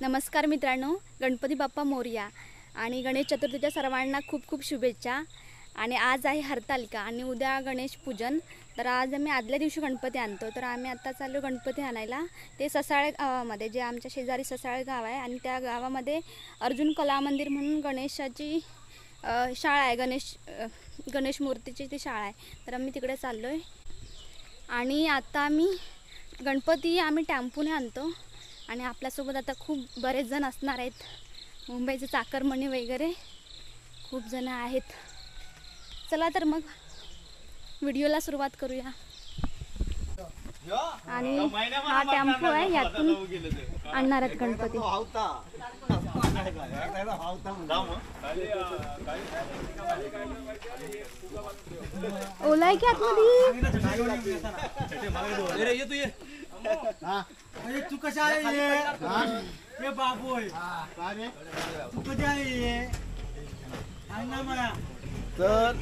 नमस्कार मित्रांनो, गणपती बाप्पा मोरया आणि गणेश चतुर्थीच्या सर्वांना खूप खूप शुभेच्छा। आणि आज आहे हरतालिका आणि उद्या गणेश पूजन। तर आज आम्ही आदल्या दिवशी गणपती आणतो। तर आम्ही आता चाललो गणपती आणायला। ते ससाळे गावामध्ये, जे आमच्या शेजारी ससाळे गाव आहे आणि त्या गावामध्ये अर्जुन कला मंदिर म्हणून गणेशाची शाळा आहे, गणेश मूर्तीची ती शाळा आहे। तर आम्ही तिकडे चाललोय आणि आता आम्ही गणपती टेम्पोने आणतो आणि आपल्यासोबत आता खूप बरेच जण असणार आहेत। मुंबईचे चाकरमणी वगैरे खूप जण आहेत। चला तर मग व्हिडिओला सुरुवात करूया। आणि हा टेम्पो आहे, यातून आणणार आहेत गणपती। ओला आहे की आतमध्ये? तू कशा आहे बाबू तू कधी आहे सांग ना मला। तर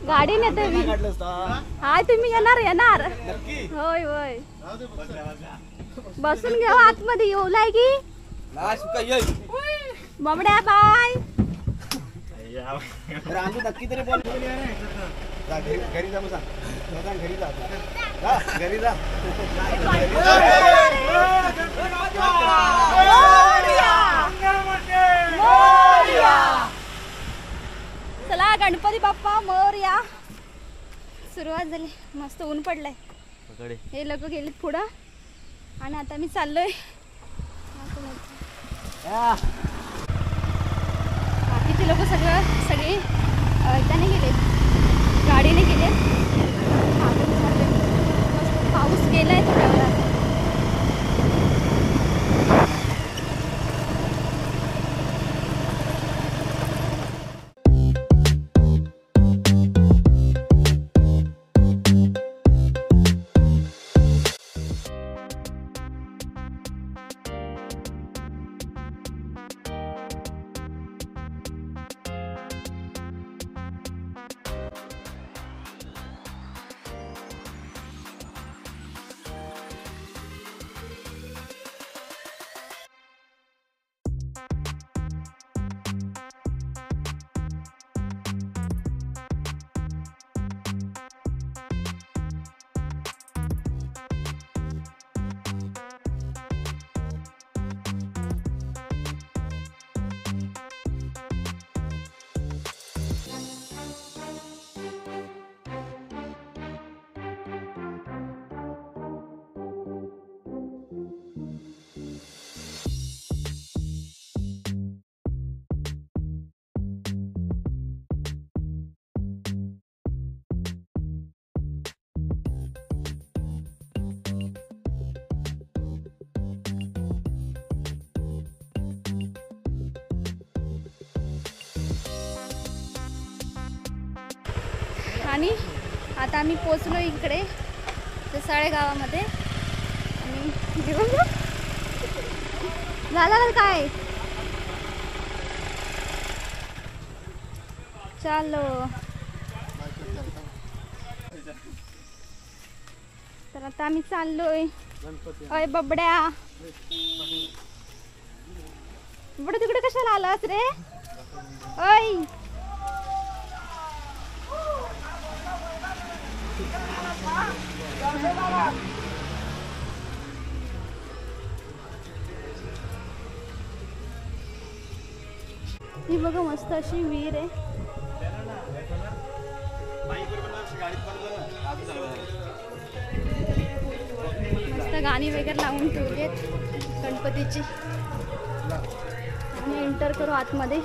गाडी नेते मी। हाय, तुम्ही येणार? होय होय, बसून घेऊ आतमध्ये। येऊलाय की बाबड्या बाय। नक्की तरी बोल, घरी जा बसा, घरी जा, घरी जा। चला, गणपती बाप्पा मोरया। सुरुवात झाली, मस्त ऊन पडलंय। हे लोक गेलीत पुढं आणि आता मी चाललोय। बाकीचे लोक सगळे त्याने गेले, गाडीने गेले। पाऊस गेलाय थोड्या वेळात। आणि आता आम्ही पोचलो इकडे ससाळे गावामध्ये। आणि घेऊन झालं काय, चालो। तर आता आम्ही चाललोय। अय बबड्या, बबड्या तिकडे कशाला आलास रे? अय ही बघा, मस्त अशी विहीर आहे। मस्त गाणी वगैरे लावून ठेवलीत गणपतीची। आणि एंटर करू आतमध्ये।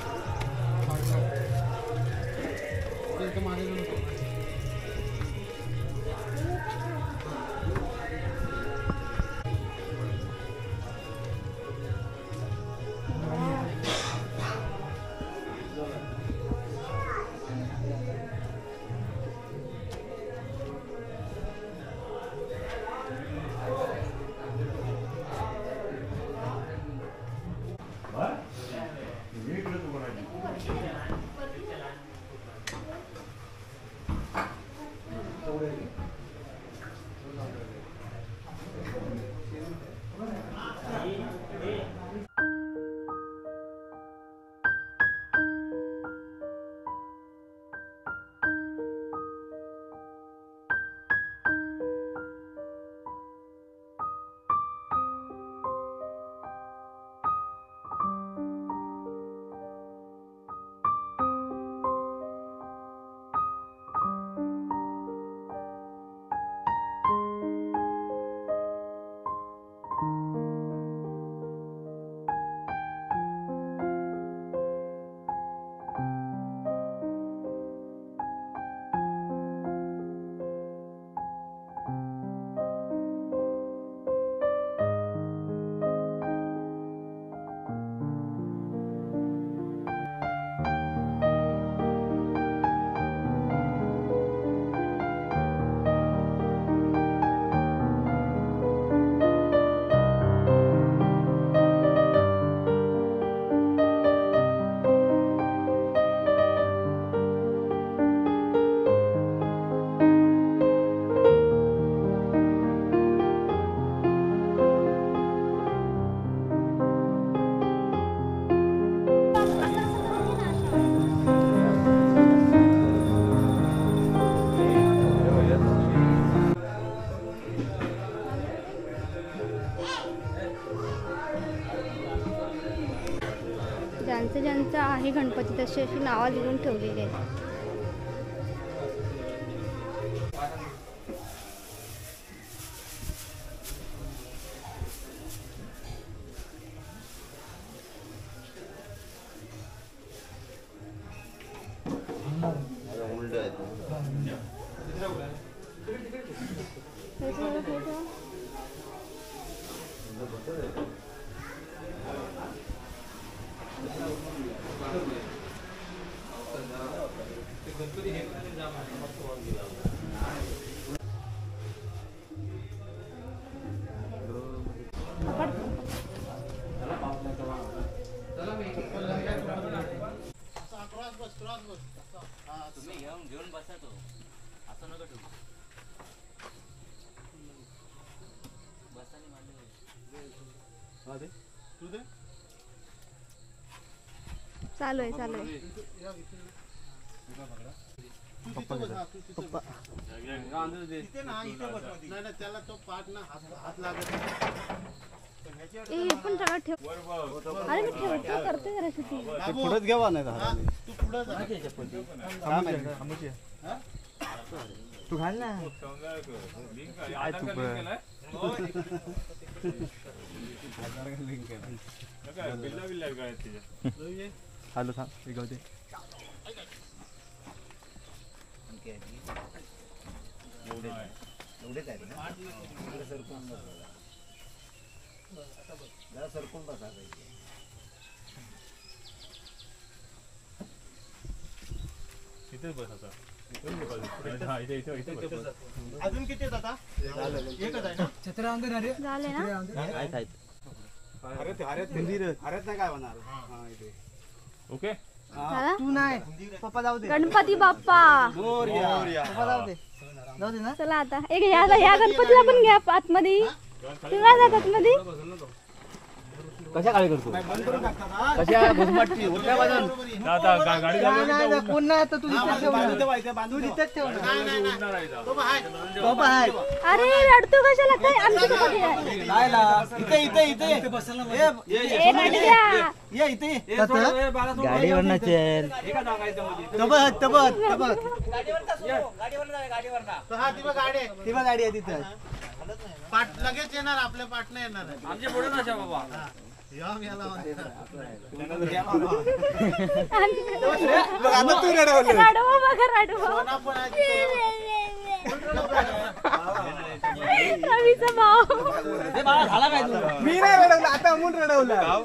ज्यांचं ज्यांचं आहे गणपती तशी अशी नावं लिहून ठेवलेली आहेत. घेऊन बसा तो असं नका ठेवू. बसाने मांडले चालू आहे चालू आहे. त्याला तो पाठ ना हात लागत ए हे पण सगळं ठेव. अरे मी ठेवतो करते जरा शेती. पुढेच घ्यावा नाही तू पुढे तू घाल ना हॅलो थांब गावते एवढेच आहेत ना सरकून बसा इथेच बस आता. अजून किती आहेत आता? एकच आहे ना? झाले ना? हरत नाही काय होणार ओके. झाला? तू नाही पप्पा जाऊ दे. गणपती बाप्पा पप्पा जाऊ दे. जाऊ दे ना. चला आता एक या गणपतीला पण घ्या आतमध्ये. तुम्ही जात आतमध्ये. कशा काय करतो कशा घुसमटची उठल्या बाजून आता गाडी कोण नाही आता तू इथेच ठेव ना. तू इथेच ठेव ना. पप्पा आहे. अरे रडतो कशाला काय आमच्यासोबत या. इथे इथे इथे ए रडू द्या. ये इथे गाडीवर नसेल गाडी आहे तिथं पाठ लगेच येणार आपल्या पाठ नाही येणार आमच्या पुढे नसा बाबा रडवा बघा रडवा. रवीचा भाऊ. मी नाही रडवलं आता अमून रडवलं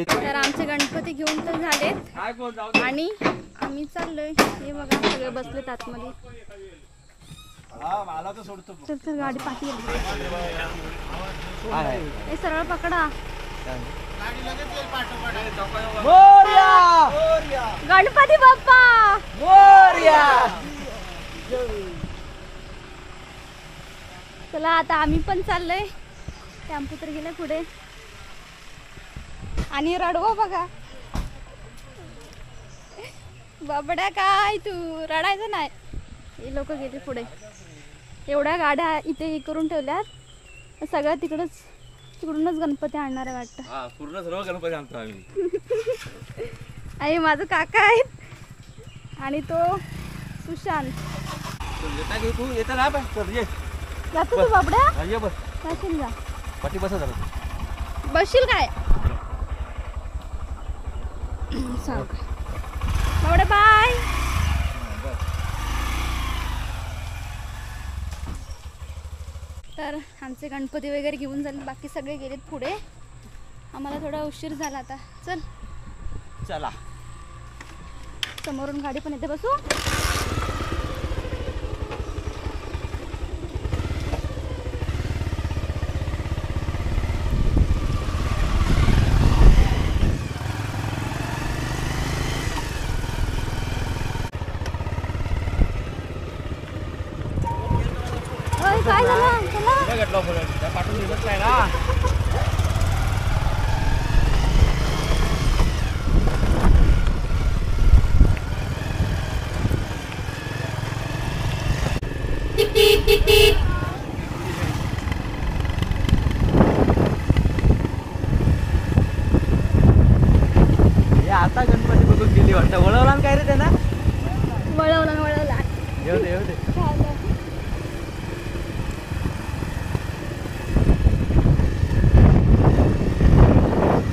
तर आमचे गणपती घेऊन तर झालेत आणि आम्ही चाललोय. हे बघा सगळे बसलेत आतमध्ये. चल चल गाडी पाठी हे सरळ पकडा. गणपती बाप्पा चला आता आम्ही पण चाललोय. टेम्पो तर गेले पुढे आणि रडवो बघा. बाबड्या काय तू रडायचं नाही. हे लोक गेले पुढे. एवढ्या गाड्या इथे हे करून ठेवल्यात. सगळ्या तिकडूनच गणपती आणणार आहे वाटतं. पूर्ण सर्व गणपती आणतो आम्ही. आणि माझं काका आहेत आणि तो सुशांत. तू येता ना जातो तू बाबड्या. बस जाशील जा. पाठी बसा जरा. बसशील काय सांग बाबड्या बाय. तर आमचे गणपती वगैरे घेऊन झाले. बाकी सगळे गेलेत पुढे. आम्हाला थोडा उशीर झाला आता. चल चला समोरून गाडी पण येते बसू. काय झालं चला. पाठवून दिलंच नाही ना.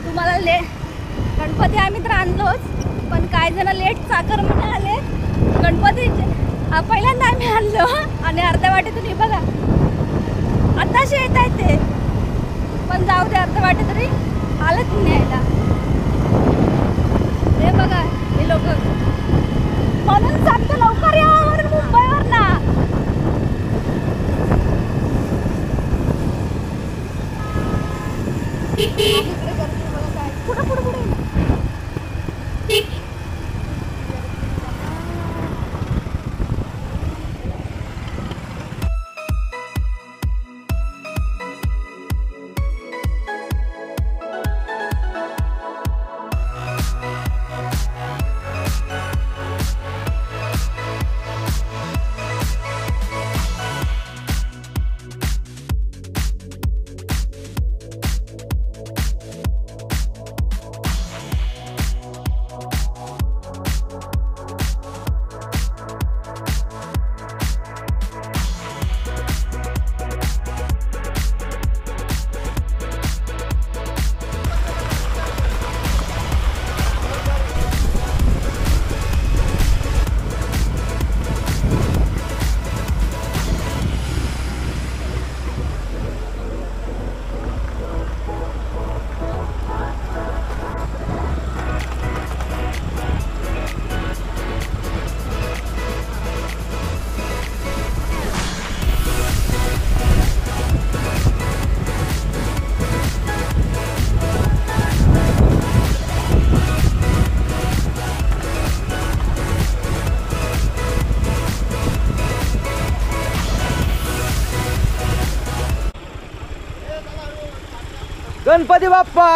तुम्हाला गणपती आम्ही तर आणलोच, पण काय जण लेट साखरमध्ये आले. गणपती पहिल्यांदा आम्ही आणलो आणि अर्ध्या वाटेतून हे बघा आताशी येत आहेत ते, पण जाऊ दे, अर्ध्या वाटे तरी आलंच न्यायला. हे बघा हे लोक, म्हणून सांगतो लवकर या मुंबईवर ना. पुढे पुढे पुढे गणपती बाप्पा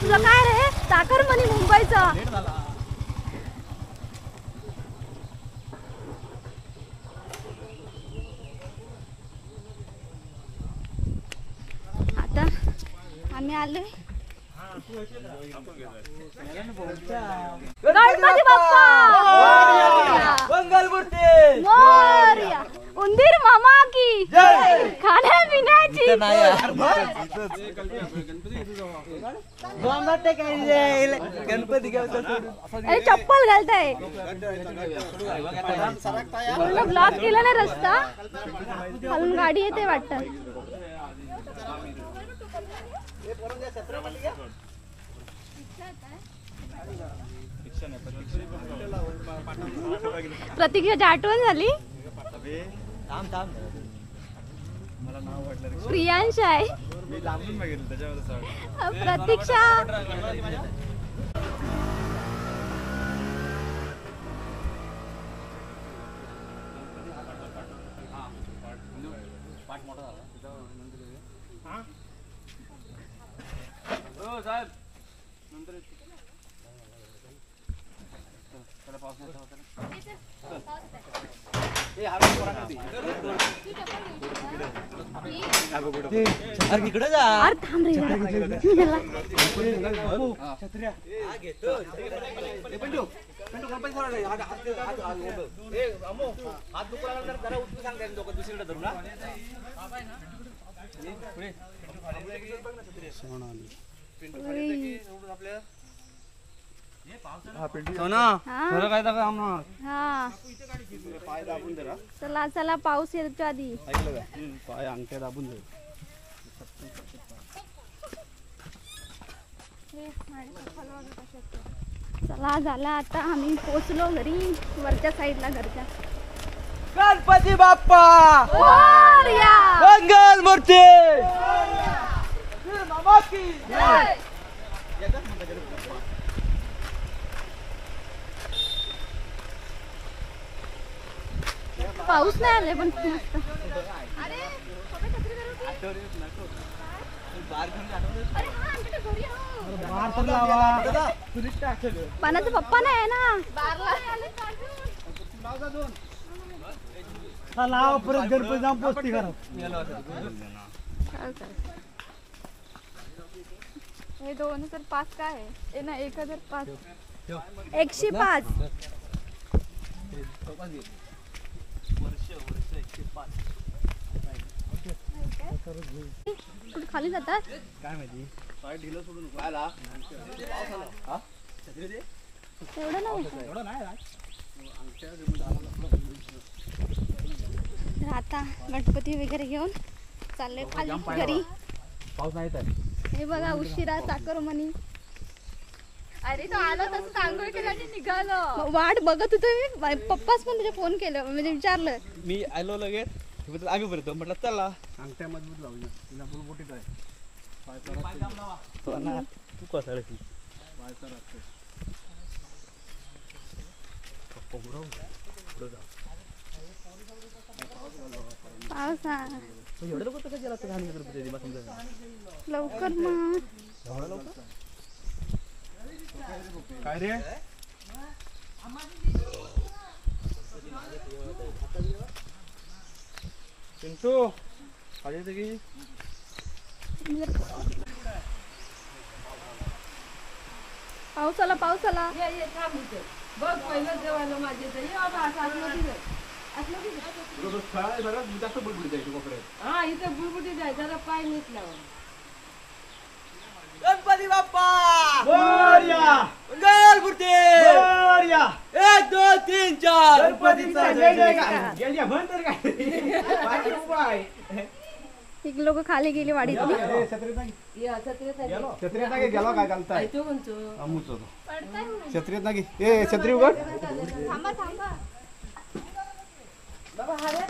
तुला काय रे साखर म्हणे मुंबईचा. आता आम्ही आलोय गणपती बाप्पा मंगलमूर्ती मोरया. उंदीर मामा की खाण्या पिण्याची गणपती अरे चप्पल घालताय. ब्लॉक केला ना रस्ता, खालून गाडी येते वाटत. प्रतीक्षाची आठवण झाली. प्रियांश आहे. प्रतीक्षा इकडे जा. अरे थांब रे चला चला पाऊस येतो आधी. पाय अंगठ्या दाबून दे. चला झाला आता आम्ही पोचलो घरी वरच्या साईडला घरच्या. गणपती बाप्पा मोरया. मंगलमूर्ती मामा की जय. पाऊस नाही आले पण मस्त. पानाचा पप्पा नाही आहे ना. लावा परत गणपती जाऊन पोचती करा. हे 2005 काय आहे? हे ना 1005 105 कुठे खाली जातात काय माहिती ढिलं सोडून पाहिला एवढं नाही एवढं नाही तर आता गणपती वगैरे घेऊन चालले खाली घरी. पाऊस नाही तर हे बघा उशिरा चाकरमणी. अरे तो आला तसं आंघोळ केला आणि निघालो. वाट बघत होतो मी. पप्पाच पण तुझे फोन केलं म्हणजे विचारलं. मी आलो लगेच आम्ही परतो म्हटलं चला. अंगठ्या मजबूत लावली तिला बुलबुटीत आहे तू कसा रे ती पावसा एवढं लोक कसं गेला गणपती लवकर मग. काय रे पिंटू खाली येते की पाऊस आला पाऊस आला. बघ पहिलं जेवायला माझे तर ये बाबा असं जास्त बुलबुटीत जायची कोपऱ्यात हा इथं बुलबुटी जाय जरा पाय नीटल्यावर. गणपती बाप्पा मोरया मंगल मूर्ती. मोरया 1 2 3 4 गणपतीचा जय जयकार. गेल्या म्हण तर काय पाठी उभा आहे. ही लोक खाली गेली वाडीतली. ए, छत्रीत नाही. या छत्रीत आहे. छत्रीत नाही गेलो काय घालताय तो म्हणतो अमूच होतो छत्रीत नाही ए छत्री उघड थांबा थांबा.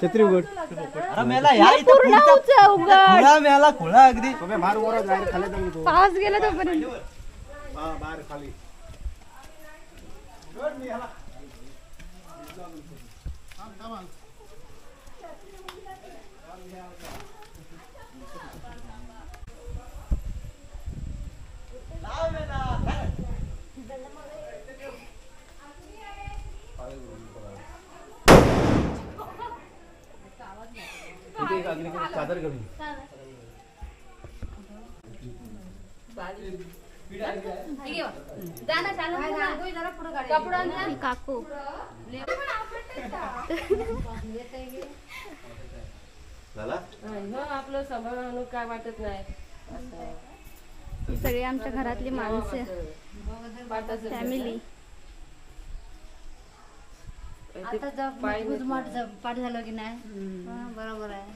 छत्री उघड अरे मेला या इथं पूर्ण पुढचा उघड. खुळा मेला खुळा अगदी. तुम्ही मार वर जायला खाली जाऊन तो पाऊस गेला तोपर्यंत. बाहेर खाली चादर घेऊन ही काकू झाला आपलं सांभाळून काय वाटत नाही. ही सगळी आमच्या घरातली माणसं फॅमिली. आता जर गुजमाट पाठ झालं की नाही बरोबर आहे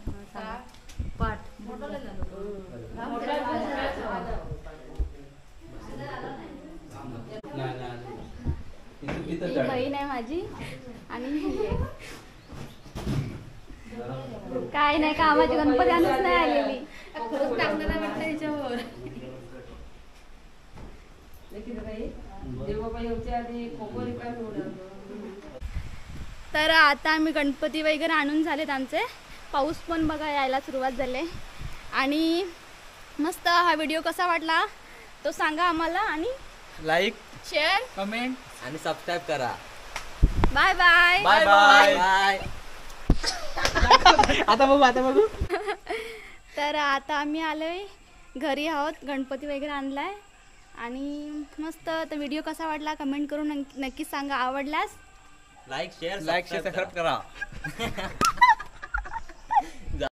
पाठ ही बहीण आहे माझी आणि ही आहे. काय नाही कामाची गणपती आणूच नाही आलेली. तर आता आम्ही गणपती वगैरे आणून झालेत आमचे. पाऊस पण बघा यायला सुरुवात झाली आणि मस्त. हा व्हिडिओ कसा वाटला तो सांगा आम्हाला आणि लाईक शेअर कमेंट आणि सबस्क्राईब करा. Bye bye bye bye bye. आता बघू तर आता आम्ही आलोय घरी आहोत. गणपती वगैरे आणलाय आणि मस्त. तर व्हिडिओ कसा वाटला कमेंट करून नक्की सांगा. आवडल्यास लाईक शेअर सबस्क्राईब करा.